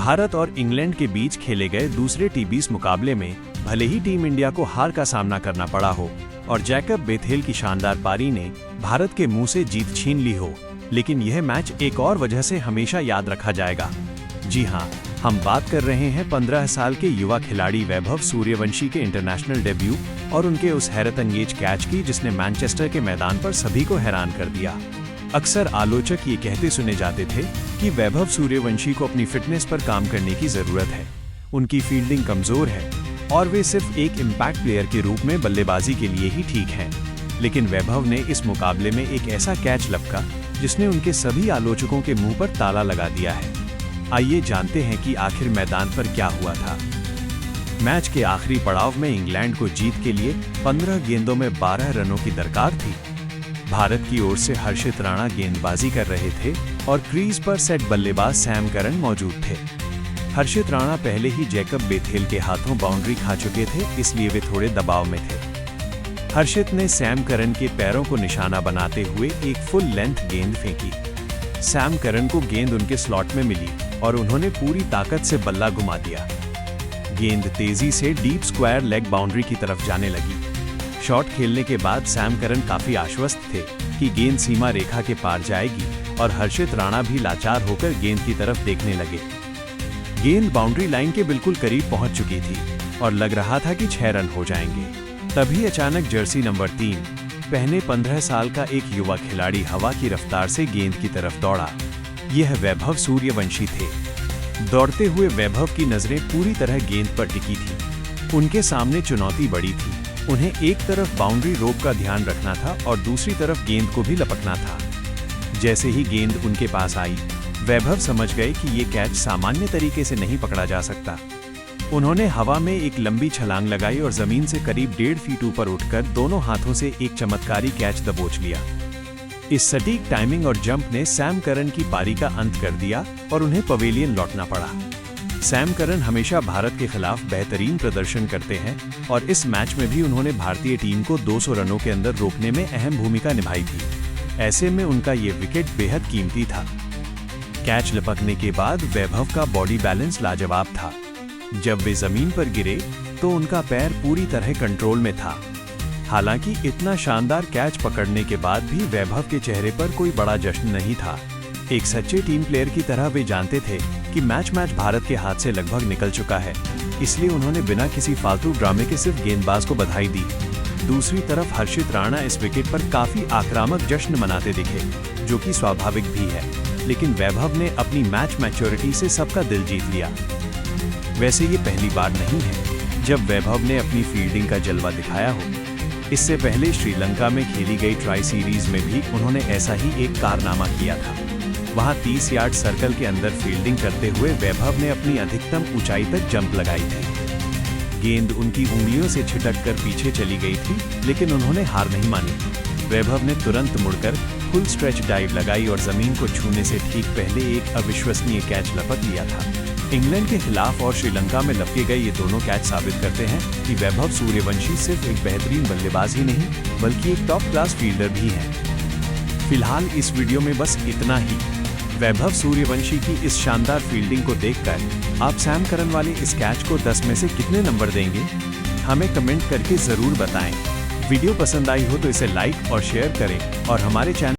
भारत और इंग्लैंड के बीच खेले गए दूसरे टी20 मुकाबले में भले ही टीम इंडिया को हार का सामना करना पड़ा हो और जैकब बेथेल की शानदार पारी ने भारत के मुंह से जीत छीन ली हो, लेकिन यह मैच एक और वजह से हमेशा याद रखा जाएगा। जी हां, हम बात कर रहे हैं 15 साल के युवा खिलाड़ी वैभव सूर्यवंशी के इंटरनेशनल डेब्यू और उनके उस हैरतअंगेज कैच की जिसने मैनचेस्टर के मैदान पर सभी को हैरान कर दिया। अक्सर आलोचक ये कहते सुने जाते थे कि वैभव सूर्यवंशी को अपनी फिटनेस पर काम करने की जरूरत है, उनकी फील्डिंग कमजोर है और वे सिर्फ एक इम्पैक्ट प्लेयर के रूप में बल्लेबाजी के लिए ही ठीक हैं। लेकिन वैभव ने इस मुकाबले में एक ऐसा कैच लपका जिसने उनके सभी आलोचकों के मुंह पर ताला लगा दिया है। आइए जानते हैं कि आखिर मैदान पर क्या हुआ था। मैच के आखिरी पड़ाव में इंग्लैंड को जीत के लिए 15 गेंदों में 12 रनों की दरकार थी। भारत की ओर से हर्षित राणा गेंदबाजी कर रहे थे और क्रीज पर सेट बल्लेबाज सैम करन मौजूद थे। हर्षित राणा पहले ही जैकब बेथेल के हाथों बाउंड्री खा चुके थे, इसलिए वे थोड़े दबाव में थे। हर्षित ने सैम करन के पैरों को निशाना बनाते हुए एक फुल लेंथ गेंद फेंकी। सैम करन को गेंद उनके स्लॉट में मिली और उन्होंने पूरी ताकत से बल्ला घुमा दिया। गेंद तेजी से डीप स्क्वायर लेग बाउंड्री की तरफ जाने लगी। शॉट खेलने के बाद सैम करन काफी आश्वस्त थे कि गेंद सीमा रेखा के पार जाएगी और हर्षित राणा भी लाचार होकर गेंद की तरफ देखने लगे। गेंद बाउंड्री लाइन के बिल्कुल करीब पहुंच चुकी थी और लग रहा था कि 6 रन हो जाएंगे। तभी अचानक जर्सी नंबर 3 पहने 15 साल का एक युवा खिलाड़ी हवा की रफ्तार से गेंद की तरफ दौड़ा। यह वैभव सूर्यवंशी थे। दौड़ते हुए वैभव की नजरें पूरी तरह गेंद पर टिकी थी। उनके सामने चुनौती बड़ी थी। उन्हें एक तरफ बाउंड्री रोप का ध्यान रखना था और दूसरी तरफ गेंद को भी लपकना था। जैसे ही गेंद उनके पास आई, वैभव समझ गए कि ये कैच सामान्य तरीके से नहीं पकड़ा जा सकता। उन्होंने हवा में एक लंबी छलांग लगाई और जमीन से करीब 1.5 फीट ऊपर उठकर दोनों हाथों से एक चमत्कारी कैच दबोच लिया। इस सटीक टाइमिंग और जंप ने सैम करन की पारी का अंत कर दिया और उन्हें पवेलियन लौटना पड़ा। सैम करन हमेशा भारत के खिलाफ बेहतरीन प्रदर्शन करते हैं और इस मैच में भी उन्होंने भारतीय टीम को 200 रनों के अंदर रोकने में अहम भूमिका निभाई थी। ऐसे में उनका ये विकेट बेहद कीमती था। कैच लपकने के बाद वैभव का बॉडी बैलेंस लाजवाब था। जब वे जमीन पर गिरे तो उनका पैर पूरी तरह कंट्रोल में था। हालांकि इतना शानदार कैच पकड़ने के बाद भी वैभव के चेहरे पर कोई बड़ा जश्न नहीं था। एक सच्चे टीम प्लेयर की तरह वे जानते थे कि मैच भारत के हाथ से लगभग निकल चुका है, इसलिए उन्होंने बिना किसी फालतू ड्रामे के सिर्फ गेंदबाज को बधाई दी। दूसरी तरफ हर्षित राणा इस विकेट पर काफी आक्रामक जश्न मनाते दिखे, जो कि स्वाभाविक भी है, लेकिन वैभव ने अपनी मैच मैच्योरिटी से सबका दिल जीत लिया। वैसे ये पहली बार नहीं है जब वैभव ने अपनी फील्डिंग का जलवा दिखाया हो। इससे पहले श्रीलंका में खेली गई ट्राई सीरीज में भी उन्होंने ऐसा ही एक कारनामा किया था। वहां 30 यार्ड सर्कल के अंदर फील्डिंग करते हुए वैभव ने अपनी अधिकतम ऊंचाई तक जंप लगाई थी। गेंद उनकी उंगलियों से छिटक कर पीछे चली गई थी, लेकिन उन्होंने हार नहीं मानी। वैभव ने तुरंत मुड़कर फुल स्ट्रेच डाइव लगाई और जमीन को छूने से ठीक पहले एक अविश्वसनीय कैच लपक लिया था। इंग्लैंड के खिलाफ और श्रीलंका में लपके गए ये दोनों कैच साबित करते हैं कि वैभव सूर्यवंशी सिर्फ एक बेहतरीन बल्लेबाज ही नहीं, बल्कि एक टॉप क्लास फील्डर भी है। फिलहाल इस वीडियो में बस इतना ही। वैभव सूर्यवंशी की इस शानदार फील्डिंग को देखकर आप सैम करन वाले इस कैच को 10 में से कितने नंबर देंगे? हमें कमेंट करके जरूर बताएं। वीडियो पसंद आई हो तो इसे लाइक और शेयर करें और हमारे चैनल